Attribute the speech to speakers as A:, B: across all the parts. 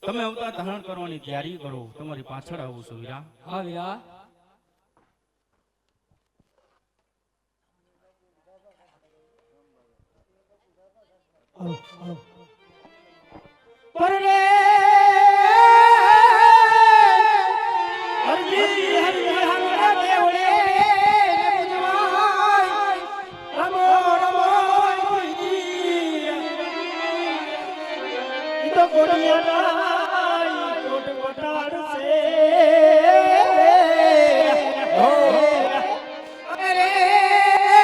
A: તમે અવતાર ધારણ કરવાની તૈયારી કરો. તમારી પાછળ આવું છું વીરા.
B: હા વીરા.
C: પરરે હરજી હરજી હરરા દેવળે પૂજવાય રમો રમો ઈ તો કોડિયાના કોટ કોટાડશે અરે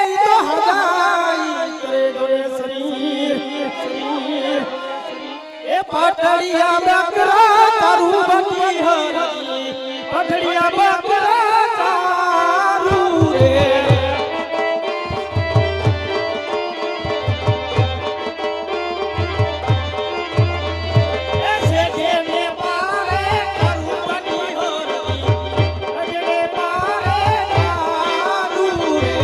C: ઈ તો હદાઈ કરે દોરે શરીર એ પાટડિયા બકરા તારું બની હરી પાટડિયા બકરા તારું રે એસે જેને પારે તારું બની હરી અજડે પારે તારું રે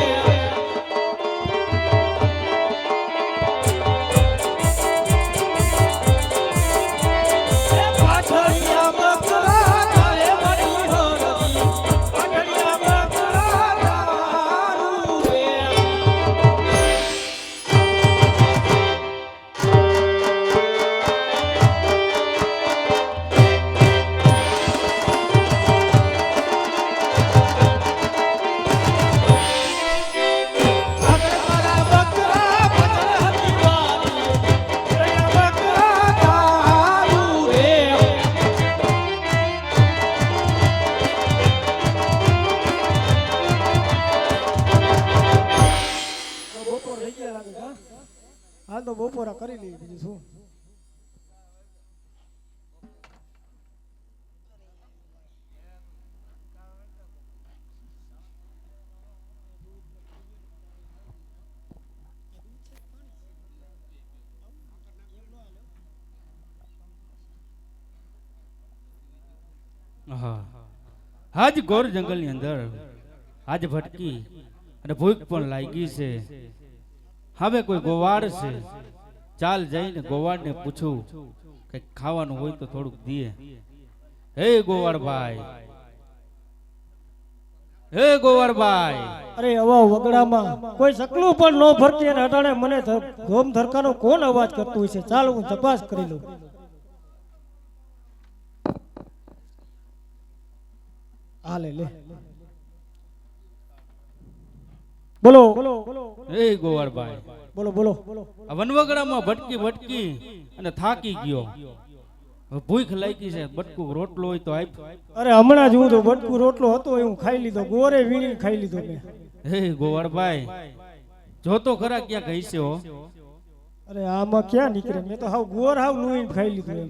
C: પાટડિયા બકરા તારે બની હરી પાટડિયા બકરા તારું રે આગળ બકરા પછળ હતી વારી બકરા તારું રે બપોર થઈ ગયા લાગે હા હાલ તો બપોરા કરી લઈએ બીજું શું
A: હા આજ ઘોર જંગલની અંદર આજ ભટકી અને ભૂખ પણ લાગી છે. હવે કોઈ ગોવાડ છે. ચાલ જઈને ગોવાડને પૂછું કે ખાવાનું હોય તો થોડુંક દીએ. હે ગોવાડભાઈ, હે ગોવાડભાઈ.
C: અરે અવા વગડામાં કોઈ સકલું પણ ન ફરતી અને અટાણે મને ધોમ ધરકાનો કોણ અવાજ કરતું છે. ચાલ હું તપાસ કરી લઉં. હાલે લે બોલો
A: હે ગોવાડભાઈ,
C: બોલો બોલો
A: આ વનવગડામાં ભટકી ભટકી અને થાકી ગયો. હવે ભૂખ લાગી છે. બટકું રોટલો હોય તો આપ.
C: અરે હમણાં જ હું તો બટકું રોટલો હતો એ હું ખાઈ લીધો ગોરે વીણી ખાઈ લીધો મેં.
A: હે ગોવાડભાઈ, જોતો ખરા ક્યાં કહી છે હો.
C: અરે આમાં ક્યાં નીકળે મેં તો હાવ ગોર હાવ લુઈ ખાઈ લીધું એમ.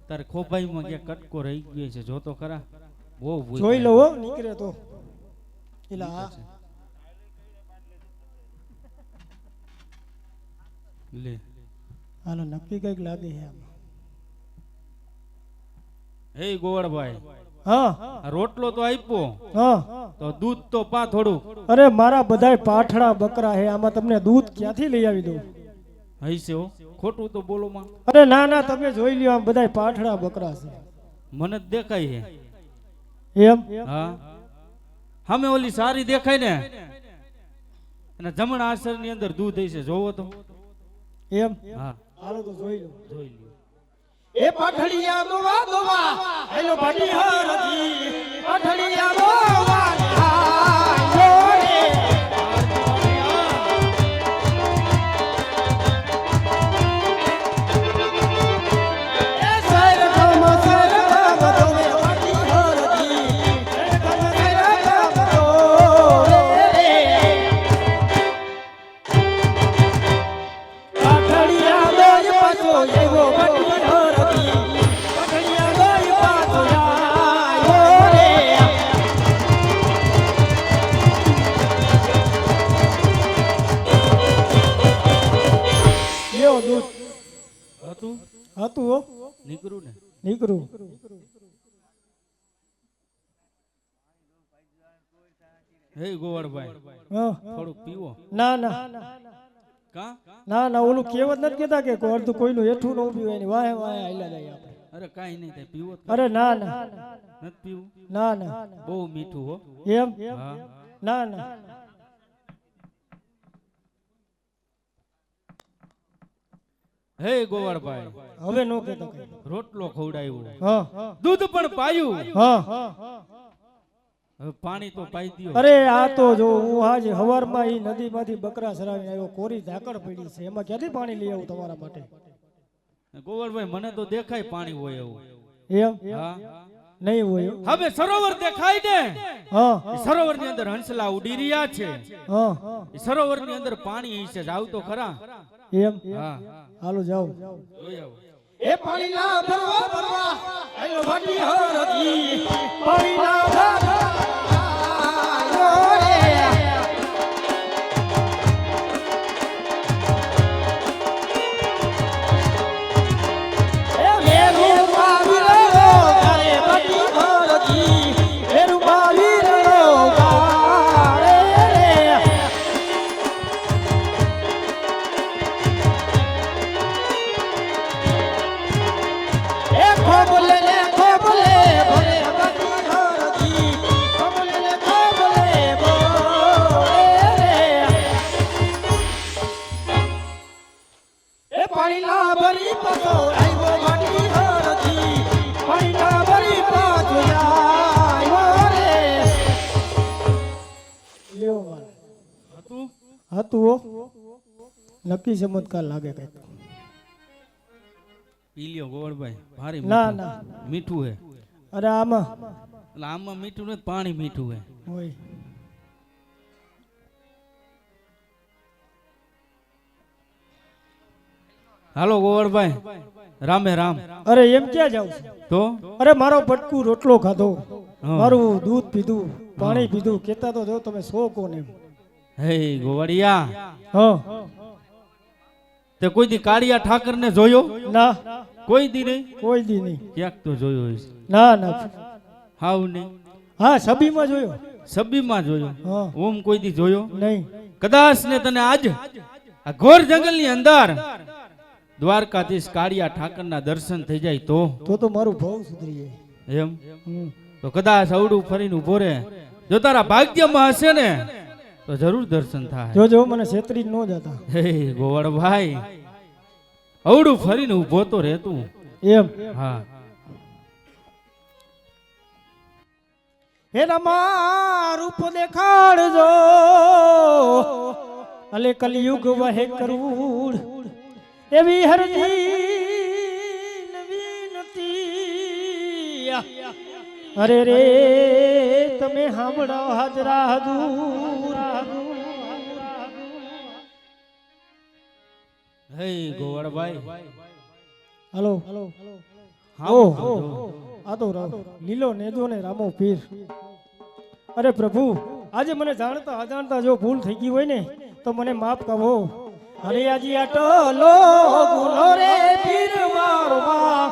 A: તારે ખોભાઈમાં ક્યાં કટકો રહી ગયો છે. જોતો ખરા. બહુ ભૂખ
C: જોઈ લો હો નીકળે તો એલા આ
A: લે.
C: હાલો નક્કી કઈક લાગે છે આમાં.
A: હે ગોવાડભાઈ,
C: હા
A: આ રોટલો તો આપ્યો
C: હા
A: તો દૂધ તો પા થોડું.
C: અરે મારા બધાય પાઠડા બકરા હે આમાં તમને દૂધ ક્યાંથી લઈ આવી દઉં.
A: હૈસે હો, ખોટું તો બોલો માં.
C: અરે ના ના તમે જોઈ લ્યો આમ બધાય પાઠડા બકરા છે
A: મને જ દેખાય છે.
C: એમ
A: હા, સામે ઓલી સારી દેખાય ને અને જમણા આસર ની અંદર દૂધ હશે. જોવો તો.
C: એમ
A: હા,
C: હાલો તો જોઈ લો.
A: જોઈ લ્યો.
C: એ પાઠડિયા દોવા દોવા હેલો ભાટી હરજી પાઠડિયા દોવા હાયો રે એ સર ગમ દોવે ભાટી હરજી ગમ દોવે રે પાઠડિયા દોય પાછો એવો ભાટી હતું હો
A: નીકળું ને.
C: નીકળું
A: હે ગોવાડભાઈ,
C: હા
A: થોડુંક પીવો.
C: ના ના
A: કા
C: ના ના ઓલું કેવત નથી કેતા કે અડધું કોઈનું હેઠું ન ઉભી હોય ને વાહે વાહે હાલ્યા જાય આપણે.
A: અરે કાઈ નહીં થાય, પીવો તો
C: અરે ના ના
A: નથી પીવું,
C: ના ના
A: બહુ મીઠું હો.
C: એમ
A: હા
C: ના ના
A: હે ગોવાળભાઈ,
C: હવે નો કહેતો કઈ.
A: રોટલો ખવડાવ્યો,
C: હા
A: દૂધ પણ પાયું,
C: હા
A: હવે પાણી તો પાઈ દ્યો.
C: અરે આ તો જો હું આજ હવારમાં ઈ નદીમાંથી બકરા સરાવીને આવ્યો, કોરી ઝાકળ પડી છે, એમાં ક્યાંથી પાણી લઈ આવું તમારા માટે?
A: ગોવાળભાઈ મને તો દેખાય પાણી હોય એવું.
C: એમ
A: હા
C: નહીં હોય.
A: હવે સરોવર દેખાય ને,
C: હા
A: એ સરોવરની અંદર હંસલા ઉડી રહ્યા છે,
C: હા
A: એ સરોવરની અંદર પાણી છે, જાવ તો ખરા.
C: એમ
A: હા
C: હાલો જાઓ.
A: જોઈ આવો.
C: એ પાણી ના ભરવા ભરવા આયો વાટી હરજી, પાણી ના ભરવા આયો રે. એ મેરુ પાવીરો ગારે વાટી હરજી, મેરુ પાવીરો ગારે રે. એ ખોબલે ને ખોબલે ભરે વાટી હરજી, ખોબલે ને ખોબલે ભરે રે. એ પાણી ના ભરી પાછો આવ્યો વાટી હરજી, પાણી ના ભરી પાછો આવ્યો રે. લ્યો માર
A: હતું
C: હતું હો, નક્કી ચમત્કાર લાગે કઈક.
A: પી લ્યો ગોવાળભાઈ, ભારે
C: ના
A: મીઠું.
C: ના
A: મીઠું હે,
C: અરે આમાં
A: એટલે આમાં મીઠું નથી, પાણી મીઠું હે.
C: હોય.
A: હાલો ગોવાળભાઈ, રામે રામ.
C: અરે એમ ક્યાં જાવ છે?
A: તો
C: અરે મારો બટકું રોટલો ખાધો,
A: હા.
C: મારું દૂધ પીધું, પાણી પીધું, કેતા તો જો તમે સો કોને.
A: હે ગોવાળિયા,
C: હા
A: તે કોઈ દી કાળિયા ઠાકર ને જોયો?
C: ના
A: કોઈ દી નહીં?
C: કોઈ દી નહીં.
A: ક્યાંક તો જોયો હશે.
C: ના ના
A: હાવ નહીં?
C: હા સબીમાં જોયો.
A: સબીમાં જોયો.
C: હા
A: ઓમ કોઈ દી જોયો?
C: નહીં.
A: કદાચ ને તને આજ આ ઘોર જંગલની અંદર દ્વારકાધીશ કાળિયા ઠાકરના દર્શન થઈ જાય તો
C: તો મારું ભાવ સુધરી જાય.
A: એમ
C: હમ.
A: તો કદાચ અવડું ફરીને ઉભો રહે, જો તારા ભાગ્યમાં હશે ને તો જરૂર દર્શન થાય.
C: જોજો મને છેતરી ન જતા.
A: હે ગોવાળભાઈ, અવડું ફરીને ઉભો તો રહેતું.
C: એમ
A: હા
C: હે રમા રૂપ દેખાડજો, અલે કલયુગ વહે કરુણ, એવી હરજી નવીનતી. અરે રે તમે સાંભળો હાજરા હજુર.
A: હે ગોવાળભાઈ,
C: હલો
A: હા
C: ઓ આ તો લીલો નેજો ને રામો પીર. અરે પ્રભુ, આજે મને જાણતા અજાણતા જો ભૂલ થઈ ગઈ હોય ને તો મને માફ કરો. હરિયાજી આટલો ગુનો રે પીર મારો માં,